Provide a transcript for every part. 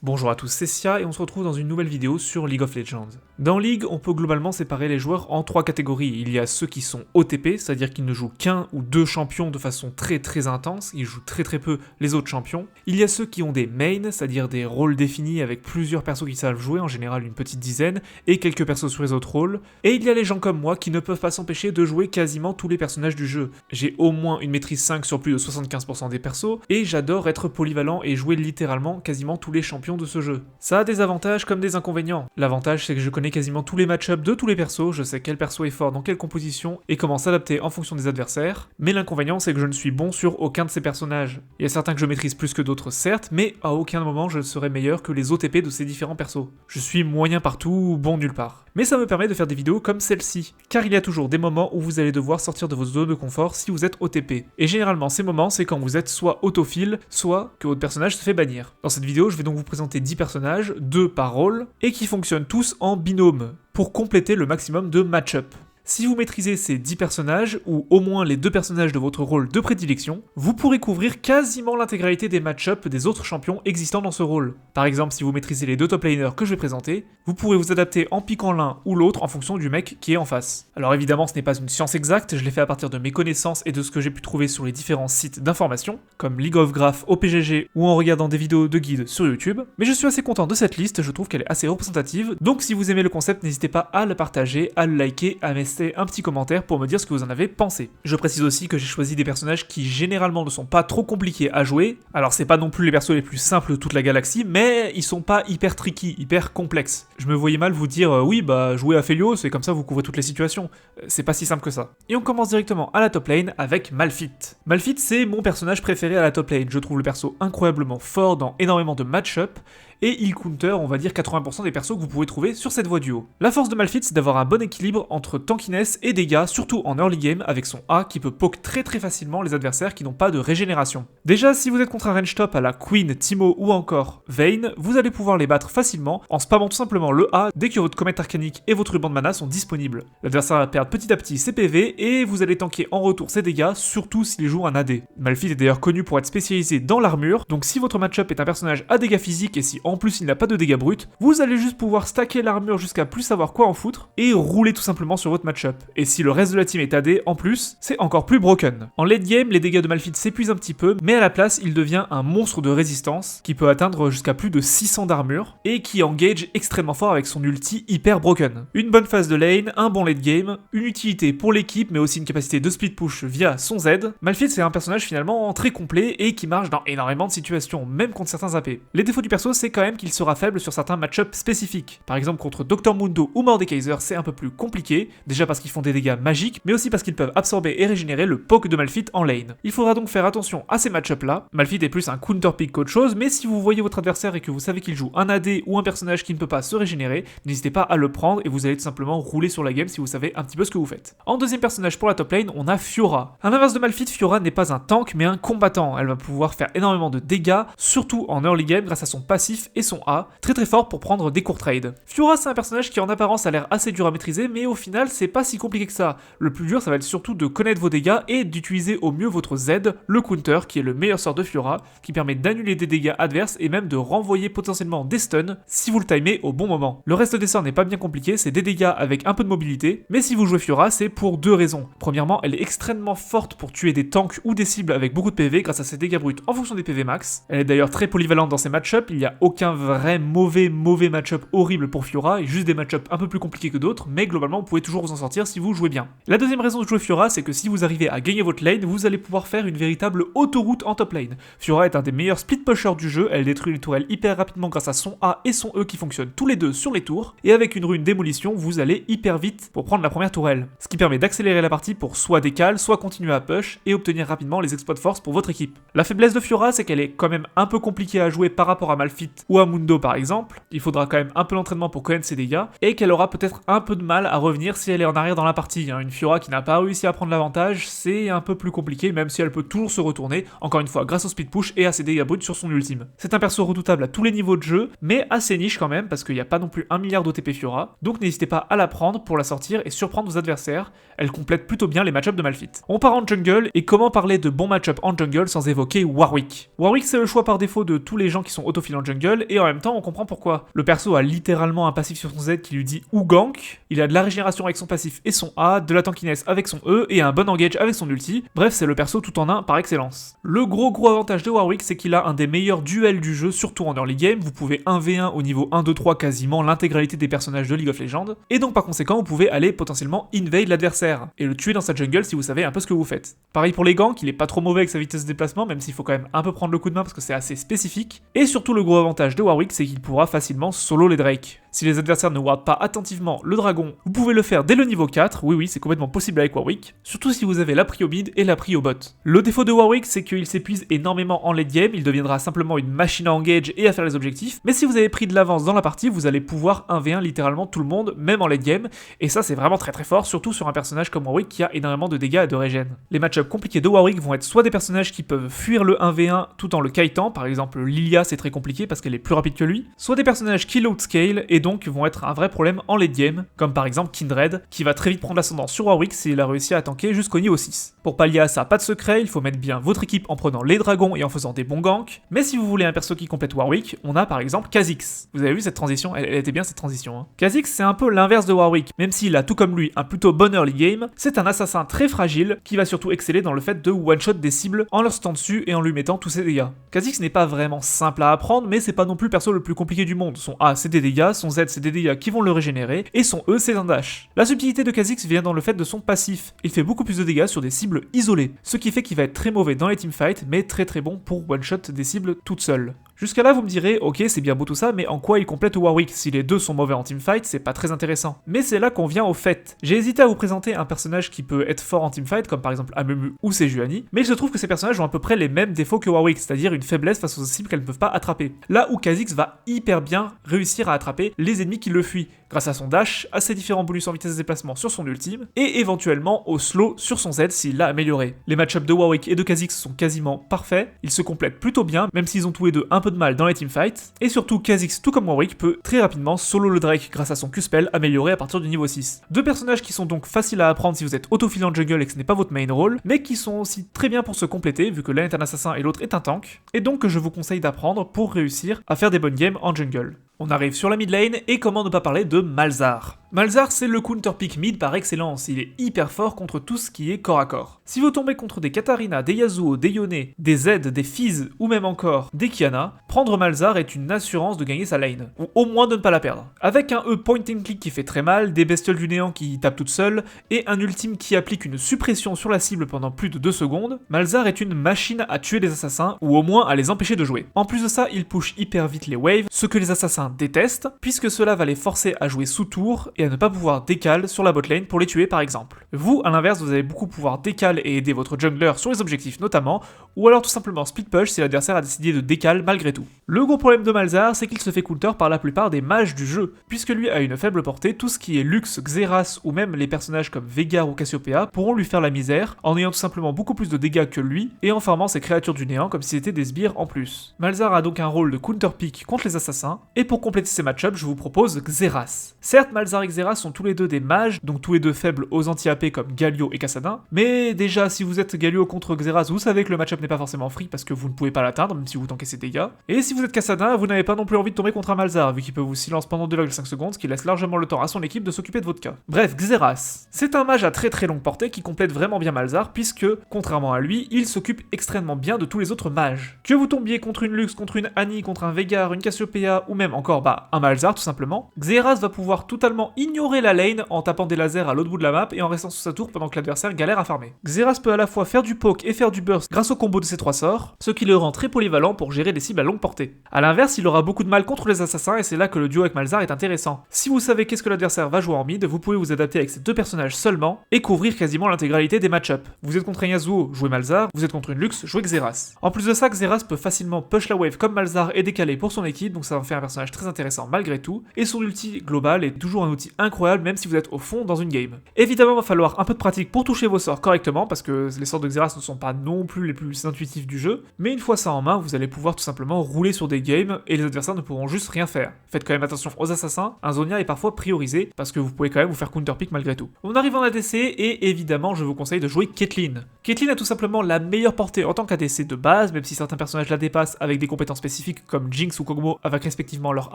Bonjour à tous, c'est Sia et on se retrouve dans une nouvelle vidéo sur League of Legends. Dans League, on peut globalement séparer les joueurs en trois catégories. Il y a ceux qui sont OTP, c'est-à-dire qu'ils ne jouent qu'un ou deux champions de façon très intense, ils jouent très peu les autres champions. Il y a ceux qui ont des mains, c'est-à-dire des rôles définis avec plusieurs persos qui savent jouer, en général une petite dizaine, et quelques persos sur les autres rôles. Et il y a les gens comme moi qui ne peuvent pas s'empêcher de jouer quasiment tous les personnages du jeu. J'ai au moins une maîtrise 5 sur plus de 75% des persos, et j'adore être polyvalent et jouer littéralement quasiment tous les champions de ce jeu. Ça a des avantages comme des inconvénients. L'avantage c'est que je connais quasiment tous les match-ups de tous les persos, je sais quel perso est fort dans quelle composition et comment s'adapter en fonction des adversaires, mais l'inconvénient c'est que je ne suis bon sur aucun de ces personnages. Il y a certains que je maîtrise plus que d'autres certes, mais à aucun moment je ne serai meilleur que les OTP de ces différents persos. Je suis moyen partout, bon nulle part. Mais ça me permet de faire des vidéos comme celle-ci, car il y a toujours des moments où vous allez devoir sortir de vos zones de confort si vous êtes OTP. Et généralement ces moments c'est quand vous êtes soit autophile, soit que votre personnage se fait bannir. Dans cette vidéo je vais donc vous présenter 10 personnages, 2 par rôle, et qui fonctionnent tous en binôme, pour compléter le maximum de match-up. Si vous maîtrisez ces 10 personnages, ou au moins les 2 personnages de votre rôle de prédilection, vous pourrez couvrir quasiment l'intégralité des match-ups des autres champions existants dans ce rôle. Par exemple, si vous maîtrisez les 2 top laners que je vais présenter, vous pourrez vous adapter en piquant l'un ou l'autre en fonction du mec qui est en face. Alors évidemment, ce n'est pas une science exacte, je l'ai fait à partir de mes connaissances et de ce que j'ai pu trouver sur les différents sites d'information, comme League of Graph, OPGG, ou en regardant des vidéos de guide sur YouTube, mais je suis assez content de cette liste, je trouve qu'elle est assez représentative, donc si vous aimez le concept, n'hésitez pas à le partager, à le liker, à mettre un petit commentaire pour me dire ce que vous en avez pensé. Je précise aussi que j'ai choisi des personnages qui généralement ne sont pas trop compliqués à jouer, alors c'est pas non plus les persos les plus simples de toute la galaxie, mais ils sont pas hyper tricky, hyper complexes. Je me voyais mal vous dire oui bah jouez à Felios et comme ça vous couvrez toutes les situations. C'est pas si simple que ça. Et on commence directement à la top lane avec Malphite. Malphite c'est mon personnage préféré à la top lane, je trouve le perso incroyablement fort dans énormément de match-up, et il counter, on va dire 80% des persos que vous pouvez trouver sur cette voie du haut. La force de Malphite, c'est d'avoir un bon équilibre entre tankiness et dégâts, surtout en early game, avec son A qui peut poke très facilement les adversaires qui n'ont pas de régénération. Déjà, si vous êtes contre un range top à la Queen, Teemo ou encore Vayne, vous allez pouvoir les battre facilement en spammant tout simplement le A dès que votre comète arcanique et votre ruban de mana sont disponibles. L'adversaire va perdre petit à petit ses PV et vous allez tanker en retour ses dégâts, surtout s'il joue un AD. Malphite est d'ailleurs connu pour être spécialisé dans l'armure, donc si votre match-up est un personnage à dégâts physiques et si en plus il n'a pas de dégâts bruts, vous allez juste pouvoir stacker l'armure jusqu'à plus savoir quoi en foutre et rouler tout simplement sur votre match-up. Et si le reste de la team est AD en plus, c'est encore plus broken. En late game, les dégâts de Malphite s'épuisent un petit peu, mais à la place, il devient un monstre de résistance qui peut atteindre jusqu'à plus de 600 d'armure et qui engage extrêmement fort avec son ulti hyper broken. Une bonne phase de lane, un bon late game, une utilité pour l'équipe mais aussi une capacité de split push via son Z. Malphite c'est un personnage finalement très complet et qui marche dans énormément de situations, même contre certains AP. Les défauts du perso c'est quand même qu'il sera faible sur certains match-ups spécifiques. Par exemple contre Dr Mundo ou Mordekaiser c'est un peu plus compliqué, déjà parce qu'ils font des dégâts magiques, mais aussi parce qu'ils peuvent absorber et régénérer le poke de Malphite en lane. Il faudra donc faire attention à ces match-ups là. Malphite est plus un counter pick qu'autre chose, mais si vous voyez votre adversaire et que vous savez qu'il joue un AD ou un personnage qui ne peut pas se régénérer, n'hésitez pas à le prendre et vous allez tout simplement rouler sur la game si vous savez un petit peu ce que vous faites. En deuxième personnage pour la top lane, on a Fiora. À l'inverse de Malphite, Fiora n'est pas un tank mais un combattant. Elle va pouvoir faire énormément de dégâts, surtout en early game grâce à son passif et son A, très fort pour prendre des courts trades. Fiora c'est un personnage qui en apparence a l'air assez dur à maîtriser, mais au final c'est pas si compliqué que ça. Le plus dur ça va être surtout de connaître vos dégâts et d'utiliser au mieux votre Z, le counter, qui est le meilleur sort de Fiora, qui permet d'annuler des dégâts adverses et même de renvoyer potentiellement des stuns si vous le timez au bon moment. Le reste des sorts n'est pas bien compliqué, c'est des dégâts avec un peu de mobilité, mais si vous jouez Fiora c'est pour deux raisons. Premièrement, elle est extrêmement forte pour tuer des tanks ou des cibles avec beaucoup de PV grâce à ses dégâts bruts en fonction des PV max. Elle est d'ailleurs très polyvalente dans ses match-ups, il n'y a aucun vrai mauvais match-up horrible pour Fiora, et juste des match-ups un peu plus compliqués que d'autres, mais globalement vous pouvez toujours vous en sortir si vous jouez bien. La deuxième raison de jouer Fiora, c'est que si vous arrivez à gagner votre lane, vous allez pouvoir faire une véritable autoroute en top lane. Fiora est un des meilleurs split pushers du jeu, elle détruit les tourelles hyper rapidement grâce à son A et son E qui fonctionnent tous les deux sur les tours, et avec une rune démolition, vous allez hyper vite pour prendre la première tourelle. Ce qui permet d'accélérer la partie pour soit décal, soit continuer à push, et obtenir rapidement les exploits de force pour votre équipe. La faiblesse de Fiora, c'est qu'elle est quand même un peu compliquée à jouer par rapport à Malphite ou à Mundo par exemple. Il faudra quand même un peu l'entraînement pour connaître ses dégâts, et qu'elle aura peut-être un peu de mal à revenir si elle est en arrière dans la partie. Une Fiora qui n'a pas réussi à prendre l'avantage, c'est un peu plus compliqué, même si elle peut toujours se retourner, encore une fois grâce au speed push et à ses dégâts bruts sur son ultime. C'est un perso redoutable à tous les niveaux de jeu, mais assez niche quand même, parce qu'il n'y a pas non plus 1 milliard d'OTP Fiora, donc n'hésitez pas à la prendre pour la sortir et surprendre vos adversaires, elle complète plutôt bien les match-ups de Malphite. On part en jungle, et comment parler de bons match-ups en jungle sans évoquer Warwick. Warwick c'est le choix par défaut de tous les gens qui sont autofiles en jungle, jungle, et en même temps on comprend pourquoi. Le perso a littéralement un passif sur son Z qui lui dit ou gank, il a de la régénération avec son passif et son A, de la tankiness avec son E, et un bon engage avec son ulti, bref c'est le perso tout en un par excellence. Le gros avantage de Warwick, c'est qu'il a un des meilleurs duels du jeu, surtout en early game, vous pouvez 1v1 au niveau 1, 2, 3 quasiment l'intégralité des personnages de League of Legends, et donc par conséquent vous pouvez aller potentiellement invade l'adversaire, et le tuer dans sa jungle si vous savez un peu ce que vous faites. Pareil pour les ganks, il est pas trop mauvais avec sa vitesse de déplacement, même s'il faut quand même un peu prendre le coup de main parce que c'est assez spécifique, et surtout le gros avantage de Warwick, c'est qu'il pourra facilement solo les Drake. Si les adversaires ne wardent pas attentivement le dragon, vous pouvez le faire dès le niveau 4, oui c'est complètement possible avec Warwick, surtout si vous avez la prio mid et la prio bot. Le défaut de Warwick, c'est qu'il s'épuise énormément en late game, il deviendra simplement une machine à engage et à faire les objectifs, mais si vous avez pris de l'avance dans la partie, vous allez pouvoir 1v1 littéralement tout le monde, même en late game, et ça c'est vraiment très fort, surtout sur un personnage comme Warwick qui a énormément de dégâts et de régène. Les match-ups compliqués de Warwick vont être soit des personnages qui peuvent fuir le 1v1 tout en le kitant, par exemple Lilia c'est très compliqué parce qu'elle est plus rapide que lui, soit des personnages qui outscale et donc vont être un vrai problème en late game, comme par exemple Kindred, qui va très vite prendre l'ascendant sur Warwick s'il a réussi à tanker jusqu'au niveau 6. Pour pallier à ça, pas de secret, il faut mettre bien votre équipe en prenant les dragons et en faisant des bons ganks, mais si vous voulez un perso qui complète Warwick, on a par exemple Kha'Zix. Vous avez vu cette transition, elle était bien cette transition. Hein. Kha'Zix c'est un peu l'inverse de Warwick, même s'il a tout comme lui un plutôt bon early game, c'est un assassin très fragile qui va surtout exceller dans le fait de one-shot des cibles en leur stand dessus et en lui mettant tous ses dégâts. Kha'Zix n'est pas vraiment simple à apprendre, mais c'est pas non plus le perso le plus compliqué du monde. Son A c'est des dégâts, son Z c'est des dégâts qui vont le régénérer, et son E c'est un dash. La subtilité de Kha'Zix vient dans le fait de son passif, il fait beaucoup plus de dégâts sur des cibles isolées, ce qui fait qu'il va être très mauvais dans les teamfights, mais très bon pour one-shot des cibles toutes seules. Jusqu'à là, vous me direz, ok, c'est bien beau tout ça, mais en quoi il complète Warwick? Si les deux sont mauvais en teamfight, c'est pas très intéressant. Mais c'est là qu'on vient au fait. J'ai hésité à vous présenter un personnage qui peut être fort en teamfight, comme par exemple Amumu ou Sejuani, mais il se trouve que ces personnages ont à peu près les mêmes défauts que Warwick, c'est-à-dire une faiblesse face aux cibles qu'elles ne peuvent pas attraper. Là où Kha'Zix va hyper bien réussir à attraper les ennemis qui le fuient, grâce à son dash, à ses différents bonus en vitesse de déplacement sur son ultime, et éventuellement au slow sur son Z s'il l'a amélioré. Les match-ups de Warwick et de Kha'Zix sont quasiment parfaits, ils se complètent plutôt bien, même s'ils ont tous les deux un peu de mal dans les teamfights, et surtout Kha'Zix tout comme Warwick peut très rapidement solo le Drake grâce à son Q-spell amélioré à partir du niveau 6. Deux personnages qui sont donc faciles à apprendre si vous êtes autofilé en jungle et que ce n'est pas votre main role, mais qui sont aussi très bien pour se compléter vu que l'un est un assassin et l'autre est un tank, et donc que je vous conseille d'apprendre pour réussir à faire des bonnes games en jungle. On arrive sur la mid lane, et comment ne pas parler de Malzahar. Malzahar c'est le counter pick mid par excellence, il est hyper fort contre tout ce qui est corps à corps. Si vous tombez contre des Katarina, des Yasuo, des Yone, des Zed, des Fizz ou même encore des Qiyana, prendre Malzahar est une assurance de gagner sa lane, ou au moins de ne pas la perdre. Avec un E point and click qui fait très mal, des bestioles du néant qui tapent toutes seules, et un ultime qui applique une suppression sur la cible pendant plus de 2 secondes, Malzahar est une machine à tuer les assassins, ou au moins à les empêcher de jouer. En plus de ça, il push hyper vite les waves, ce que les assassins détestent, puisque cela va les forcer à jouer sous tour et à ne pas pouvoir décal sur la botlane pour les tuer par exemple. Vous, à l'inverse, vous allez beaucoup pouvoir décal et aider votre jungler sur les objectifs notamment, ou alors tout simplement split push si l'adversaire a décidé de décal malgré tout. Le gros problème de Malzahar, c'est qu'il se fait counter par la plupart des mages du jeu, puisque lui a une faible portée, tout ce qui est Lux, Xerath ou même les personnages comme Veigar ou Cassiopeia pourront lui faire la misère, en ayant tout simplement beaucoup plus de dégâts que lui, et en farmant ses créatures du néant comme si c'était des sbires en plus. Malzahar a donc un rôle de counter pick contre les assassins, et pour compléter ces match-ups, je vous propose Xerath. Certes, Malzahar et Xerath sont tous les deux des mages, donc tous les deux faibles aux anti-AP comme Galio et Kassadin, mais déjà si vous êtes Galio contre Xerath, vous savez que le match-up n'est pas forcément free parce que vous ne pouvez pas l'atteindre, même si vous tankez ses dégâts. Et si vous êtes Kassadin, vous n'avez pas non plus envie de tomber contre un Malzahar, vu qu'il peut vous silence pendant 2,5 secondes, ce qui laisse largement le temps à son équipe de s'occuper de votre cas. Bref, Xerath. C'est un mage à très longue portée qui complète vraiment bien Malzahar, puisque, contrairement à lui, il s'occupe extrêmement bien de tous les autres mages. Que vous tombiez contre une Lux, contre une Annie, contre un Veigar, une Cassiopeia, ou même encore, un Malzahar tout simplement, Xerath va pouvoir totalement ignorer la lane en tapant des lasers à l'autre bout de la map et en restant sous sa tour pendant que l'adversaire galère à farmer. Xerath peut à la fois faire du poke et faire du burst grâce au combo de ces 3 sorts, ce qui le rend très polyvalent pour gérer des cibles à longue portée. A l'inverse, il aura beaucoup de mal contre les assassins et c'est là que le duo avec Malzahar est intéressant. Si vous savez qu'est-ce que l'adversaire va jouer en mid, vous pouvez vous adapter avec ces 2 personnages seulement et couvrir quasiment l'intégralité des match-ups. Vous êtes contre un Yasuo, jouez Malzahar, vous êtes contre une Lux, jouez Xerath. En plus de ça, Xerath peut facilement push la wave comme Malzahar et décaler pour son équipe, donc ça en fait un personnage très intéressant malgré tout, et son ulti global est toujours un outil aussi incroyable même si vous êtes au fond dans une game. Évidemment, il va falloir un peu de pratique pour toucher vos sorts correctement, parce que les sorts de Xerath ne sont pas non plus les plus intuitifs du jeu, mais une fois ça en main, vous allez pouvoir tout simplement rouler sur des games et les adversaires ne pourront juste rien faire. Faites quand même attention aux assassins, un Zonia est parfois priorisé, parce que vous pouvez quand même vous faire counterpick malgré tout. On arrive en ADC et évidemment je vous conseille de jouer Caitlyn. Caitlyn a tout simplement la meilleure portée en tant qu'ADC de base, même si certains personnages la dépassent avec des compétences spécifiques comme Jinx ou Kog'Maw avec respectivement leur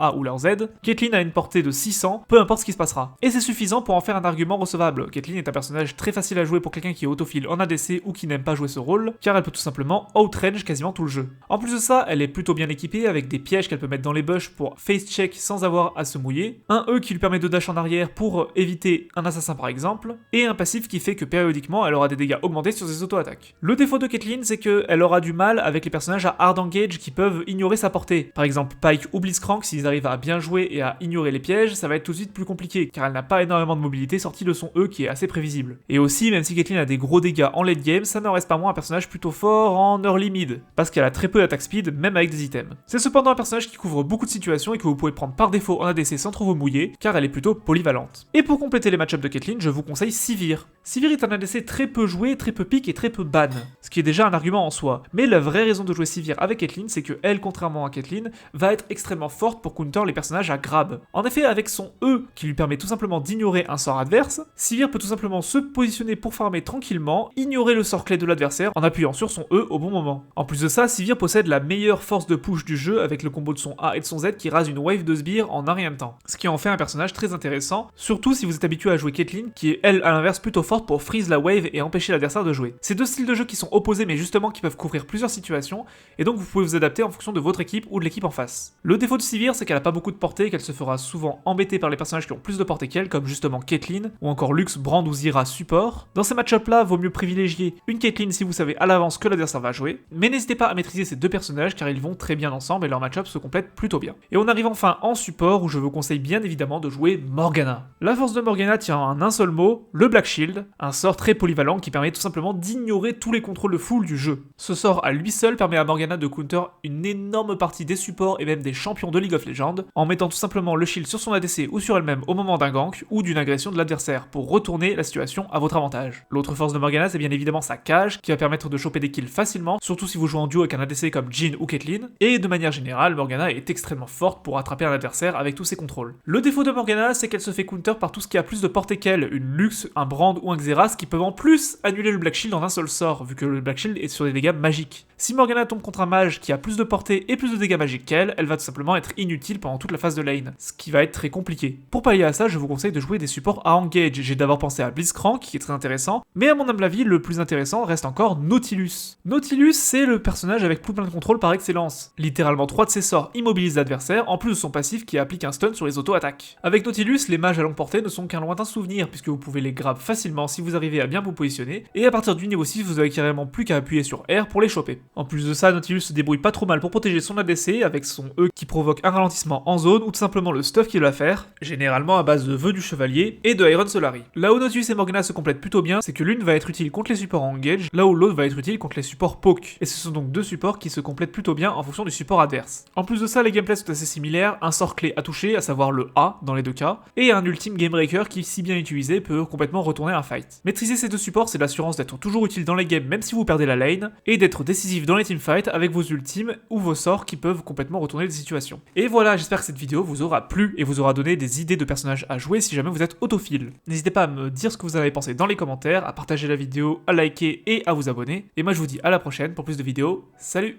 A ou leur Z. Caitlyn a une portée de 600, peu importe ce qui se passera. Et c'est suffisant pour en faire un argument recevable. Caitlyn est un personnage très facile à jouer pour quelqu'un qui est autophile en ADC ou qui n'aime pas jouer ce rôle, car elle peut tout simplement outrange quasiment tout le jeu. En plus de ça, elle est plutôt bien équipée avec des pièges qu'elle peut mettre dans les bush pour face check sans avoir à se mouiller, un E qui lui permet de dash en arrière pour éviter un assassin par exemple, et un passif qui fait que périodiquement elle aura des dégâts augmentés sur ses auto-attaques. Le défaut de Caitlyn, c'est qu'elle aura du mal avec les personnages à hard engage qui peuvent ignorer sa portée. Par exemple Pyke ou Blitzcrank, s'ils arrivent à bien jouer et à ignorer les pièges, ça va être tout de suite plus compliqué, car elle n'a pas énormément de mobilité sortie de son E qui est assez prévisible. Et aussi, même si Caitlyn a des gros dégâts en late game, ça n'en reste pas moins un personnage plutôt fort en early mid, parce qu'elle a très peu d'attaque speed, même avec des items. C'est cependant un personnage qui couvre beaucoup de situations et que vous pouvez prendre par défaut en ADC sans trop vous mouiller, car elle est plutôt polyvalente. Et pour compléter les match-ups de Caitlyn, je vous conseille Sivir. Sivir est un ADC très peu joué, très peu pick et très peu ban, ce qui est déjà un argument en soi. Mais la vraie raison de jouer Sivir avec Caitlyn, c'est que elle, contrairement à Caitlyn, va être extrêmement forte pour counter les personnages à grab. En effet, avec son E, qui lui permet tout simplement d'ignorer un sort adverse, Sivir peut tout simplement se positionner pour farmer tranquillement, ignorer le sort clé de l'adversaire en appuyant sur son E au bon moment. En plus de ça, Sivir possède la meilleure force de push du jeu avec le combo de son A et de son Z qui rase une wave de sbires en un rien de temps. Ce qui en fait un personnage très intéressant, surtout si vous êtes habitué à jouer Caitlyn, qui est elle à l'inverse plutôt forte pour freeze la wave et empêcher l'adversaire de jouer. C'est deux styles de jeu qui sont opposés mais justement qui peuvent couvrir plusieurs situations, et donc vous pouvez vous adapter en fonction de votre équipe ou de l'équipe en face. Le défaut de Sivir, c'est qu'elle a pas beaucoup de portée et qu'elle se fera souvent embêter par les personnages qui ont plus de portée qu'elle, comme justement Caitlyn, ou encore Lux, Brand ou Zyra support. Dans ces match-ups là, vaut mieux privilégier une Caitlyn si vous savez à l'avance que l'adversaire va jouer, mais n'hésitez pas à maîtriser ces deux personnages car ils vont très bien ensemble et leur match-up se complète plutôt bien. Et on arrive enfin en support où je vous conseille bien évidemment de jouer Morgana. La force de Morgana tient en un seul mot, le Black Shield, un sort très polyvalent qui permet tout simplement d'ignorer tous les contrôles de full du jeu. Ce sort à lui seul permet à Morgana de counter une énorme partie des supports et même des champions de League of Legends, en mettant tout simplement le shield sur son ADC ou sur elle-même au moment d'un gank ou d'une agression de l'adversaire pour retourner la situation à votre avantage. L'autre force de Morgana, c'est bien évidemment sa cage qui va permettre de choper des kills facilement, surtout si vous jouez en duo avec un ADC comme Jhin ou Caitlyn, et de manière générale, Morgana est extrêmement forte pour attraper un adversaire avec tous ses contrôles. Le défaut de Morgana, c'est qu'elle se fait counter par tout ce qui a plus de portée qu'elle, une Lux, un Brand ou un Xerath qui peuvent en plus annuler le Black Shield en un seul sort, vu que le Black Shield est sur des dégâts magiques. Si Morgana tombe contre un mage qui a plus de portée et plus de dégâts magiques qu'elle, elle va tout simplement être inutile pendant toute la phase de lane, ce qui va être très compliqué. Pour pallier à ça, je vous conseille de jouer des supports à engage. J'ai d'abord pensé à Blitzcrank, qui est très intéressant, mais à mon humble avis, le plus intéressant reste encore Nautilus. Nautilus, c'est le personnage avec plus plein de contrôle par excellence. Littéralement 3 de ses sorts immobilisent l'adversaire, en plus de son passif qui applique un stun sur les auto-attaques. Avec Nautilus, les mages à longue portée ne sont qu'un lointain souvenir, puisque vous pouvez les grab facilement si vous arrivez à bien vous positionner, et à partir du niveau 6, vous avez carrément plus qu'à appuyer sur R pour les choper. En plus de ça, Nautilus se débrouille pas trop mal pour protéger son ADC, avec son E qui provoque un ralentissement en zone, ou tout simplement le stuff qu'il va faire, généralement à base de vœux du chevalier et de Iron Solari. Là où Nautilus et Morgana se complètent plutôt bien, c'est que l'une va être utile contre les supports engage, là où l'autre va être utile contre les supports poke. Et ce sont donc deux supports qui se complètent plutôt bien en fonction du support adverse. En plus de ça, les gameplays sont assez similaires, un sort clé à toucher, à savoir le A dans les deux cas, et un ultime game breaker qui, si bien utilisé, peut complètement retourner un fight. Maîtriser ces deux supports, c'est l'assurance d'être toujours utile dans les games même si vous perdez la lane, et d'être décisif dans les teamfights avec vos ultimes ou vos sorts qui peuvent complètement retourner les situations. Et voilà, j'espère que cette vidéo vous aura plu et vous aura donné des idées de personnages à jouer si jamais vous êtes autophile. N'hésitez pas à me dire ce que vous en avez pensé dans les commentaires, à partager la vidéo, à liker et à vous abonner. Et moi je vous dis à la prochaine pour plus de vidéos. Salut!